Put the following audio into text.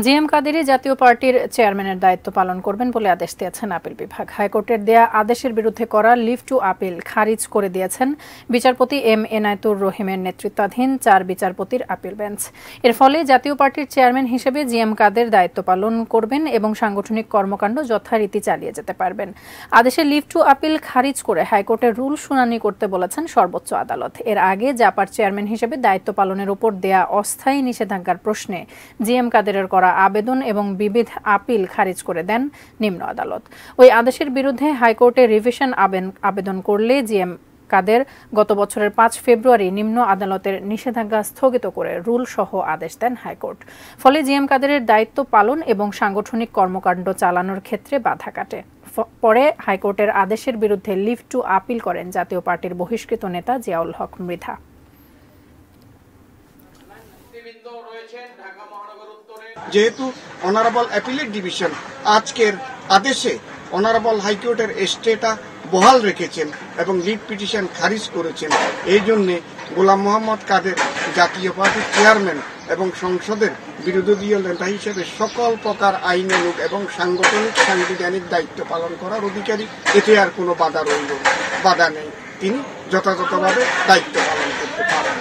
GM Kaderi জাতীয় পার্টির চেয়ারম্যানের দায়িত্ব পালন করবেন বলে আদেশ দিয়েছেন আপিল বিভাগ। হাইকোর্টের দেয়া আদেশের বিরুদ্ধে করা লিভ টু আপিল খারিজ করে দিয়েছেন বিচারপতি এম এনায়েতুর রহিমের নেতৃত্বাধীন 4 বিচারপতির আপিল বেঞ্চ। এর ফলে জাতীয় পার্টির চেয়ারম্যান হিসেবে জিএম কাদের দায়িত্ব পালন করবেন এবং সাংগঠনিক কর্মকাণ্ড যথারীতি চালিয়ে যেতে পারবেন। আদেশের লিভ টু আপিল খারিজ করে হাইকোর্টের রুল শুনানি করতে বলেছেন সর্বোচ্চ আদালত। এর আগে জাপার চেয়ারম্যান হিসেবে দায়িত্ব পালনের উপর দেয়া অস্থায়ী নিষেধাজ্ঞার প্রশ্নে জিএম কাদেরের করা আবেদন এবং বিবিধ আপিল খারিজ করে দেন নিম্ন আদালত। ওই আদেশের বিরুদ্ধে হাইকোর্টে রিভিশন আবেদন করলে জিএম কাদের গত বছরের 5 ফেব্রুয়ারি নিম্ন আদালতের নিষেধাজ্ঞা স্থগিত করে রুল সহ আদেশ দেন হাইকোর্ট। ফলে জিএম কাদেরের দায়িত্ব পালন এবং সাংগঠনিক কর্মকাণ্ড চালানোর ক্ষেত্রে বাধা কাটে। পরে হাইকোর্টের আদেশের বিরুদ্ধে লিভ টু আপিল করেন জাতীয় পার্টির বহিষ্কৃত নেতা জিয়াউল হক মৃধা। যেহেতু অনারেবল অ্যাপিলেট ডিভিশন আজকের আদেশে অনারেবল হাইকোর্টের স্টেটা বহাল রেখেছেন এবং লিভ পিটিশন খারিজ করেছেন, এই জন্য গোলাম মোহাম্মদ কাদের জাতীয় পার্টির চেয়ারম্যান এবং সংসদের বিরোধী দলীয় নেতা হিসেবে সকল প্রকার আইনানুগ এবং সাংগঠনিক সাংবিধানিক দায়িত্ব পালন করার অধিকারী। এতে আর কোনো বাধা নেই, তিনি যথাযথভাবে দায়িত্ব পালন করতে পারেন।